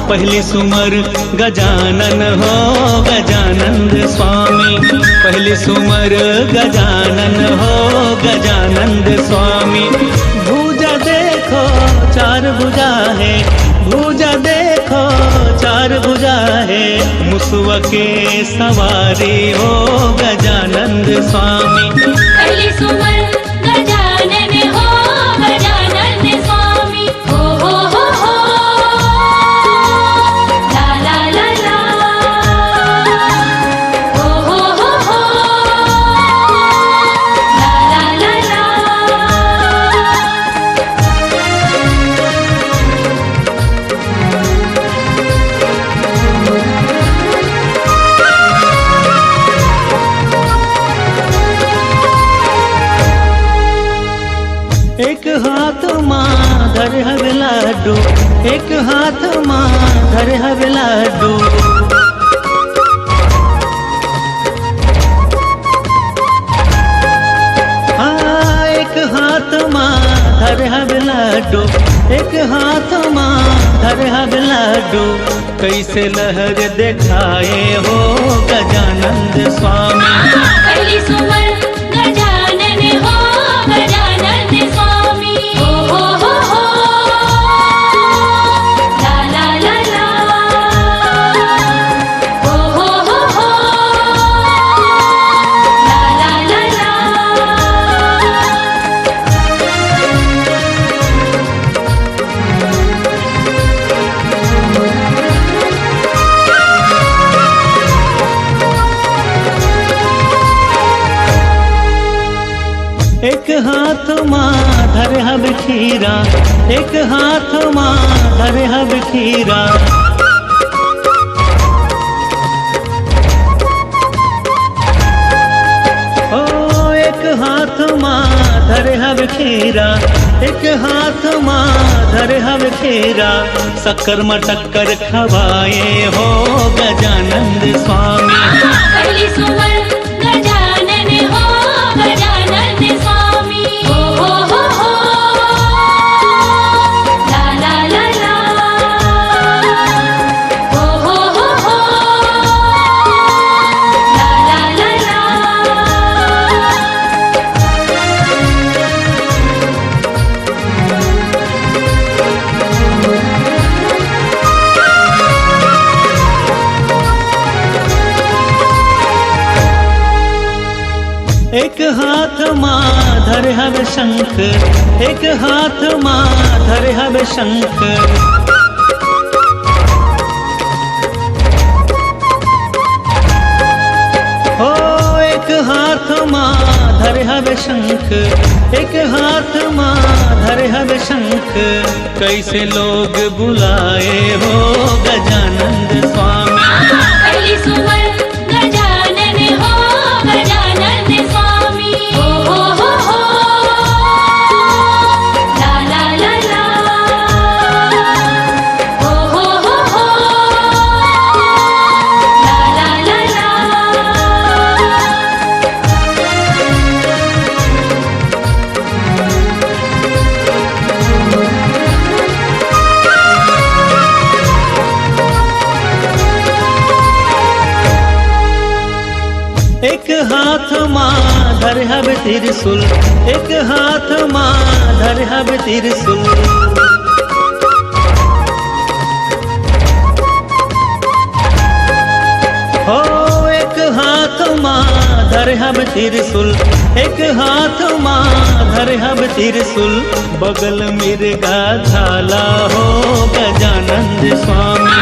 पहली सुमर गजानन हो गजानंद स्वामी, पहली सुमर गजानन हो गजानंद स्वामी। भुजा देखो चार भुजा है, भुजा देखो चार भुजा है, मुसवा के सवारी हो गजानंद स्वामी। पहली सुमर गजानन हो गजानन स्वामी। हो ला ला ला ला, हो ला ला ला ला। एक हाथ माँ धर हव लाडू, एक हाथ माँ धर हव लाडू। हाँ एक हाथ माँ धर हव लाडू, एक हाथ माँ धर हव लाडू। कैसे लहर दिखाए हो गजानंद स्वामी। पहली सुमर गजानन हो गजानन स्वामी। हो ला ला ला ला, हो ला ला ला ला। एक हाथ माँ धर हब खीरा, एक हाथ माँ धर हब खीरा। ओ एक हाथ माँ धर हब खीरा, एक हाथ माँ धर हब खीरा। शक्कर मटक्कर खवाए हो गजानंद स्वामी। पहली सुमर गजानन हो गजानन स्वामी। हो ला ला ला ला, हो ला ला ला ला। एक हाथ माँ धर हव शंख, एक हाथ माँ धर हव शंख। हो एक हाथ माँ धर हव शंख, एक हाथ माँ धर हव शंख। कैसे लोग बुलाए हो गजानंद स्वामी। पहली सुमर गजानन हो गजानन स्वामी। हो ला ला ला ला, हो ला ला ला ला। एक हाथ माँ धर हब त्रिशूल, एक हाथ माँ धर हब त्रिशूल। हो एक हाथ माँ धर हब त्रिशूल, एक हाथ माँ धर हब त्रिशूल। बगल मिर्गा झाला हो गजानंद स्वामी।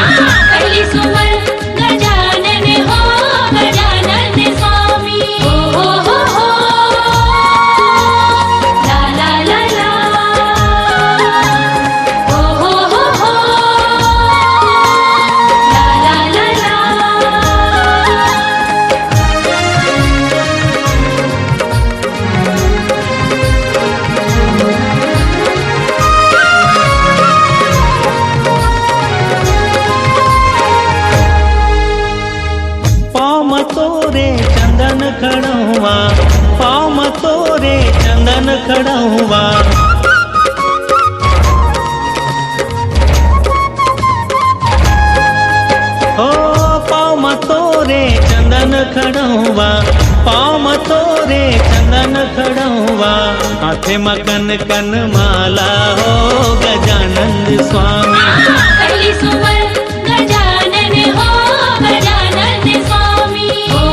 पहली सुमर गजानन हो गजानन स्वामी। हो ला ला ला ला, हो ला ला ला ला। तोरे चंदन खड़ुआ, पाँव तोरे चंदन खड़ुआ। खड़ौवा, पाँव में तोरे चंदन खड़ौवा, हाथे में कन कन माला हो गजानंद स्वामी। पहली सुमर गजानन हो गजानन स्वामी। हो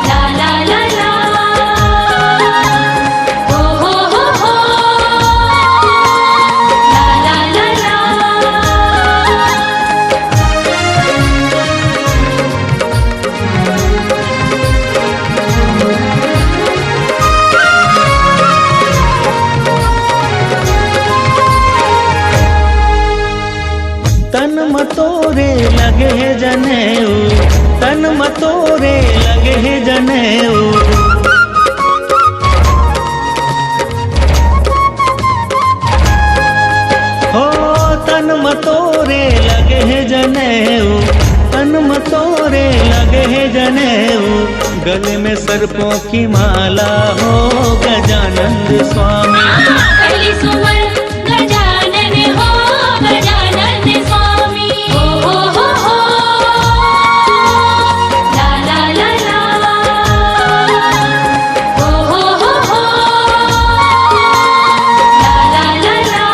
ला ला ला ला। हो ला ला ला ला। तन मतोरे लगे है जनेऊ, तन मतोरे लगे है जनेऊ, हो तन मतोरे लगे है जनेऊ, तन मतोरे लगे है जनेऊ, गले में सर्पों की माला हो गजानंद स्वामी। पहली सुमर गजानन हो गजानन स्वामी। हो ला ला ला ला। हो ला ला ला ला।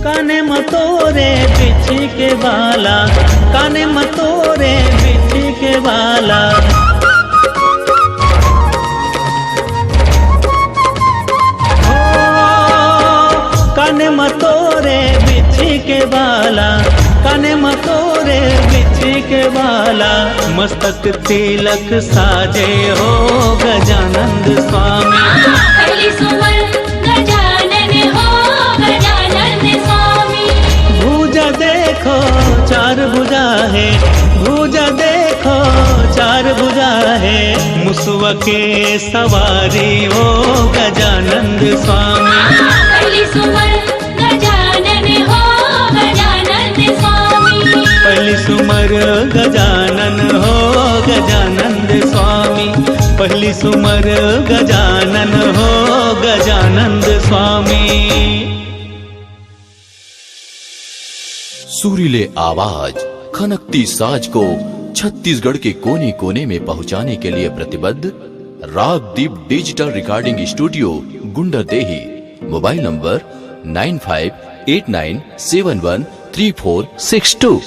काने मतोरे बिछी के बाला, काने मतोरे बिछी के बाला, हो काने मतोरे बिछी के बाला, काने मतोरे बिछी के बाला, मस्तक तिलक साजे हो गजानंद स्वामी। पहली सुमर गजानन हो गजानन स्वामी। भुजा देखो चार भुजा है, भुजा देखो चार भुजा है, मुसवा के सवारी हो गजानंद स्वामी। पहली सुमर गजानन हो गजानन स्वामी। पहली सुमर गजानन हो गजानंद स्वामी, पहली सुमर गजानन हो गजानंद स्वामी। सुरीले आवाज, खनकती साज को छत्तीसगढ़ के कोने कोने में पहुंचाने के लिए प्रतिबद्ध Ragdeep digital recording studio, Gunderdehi. Mobile number 9589713462।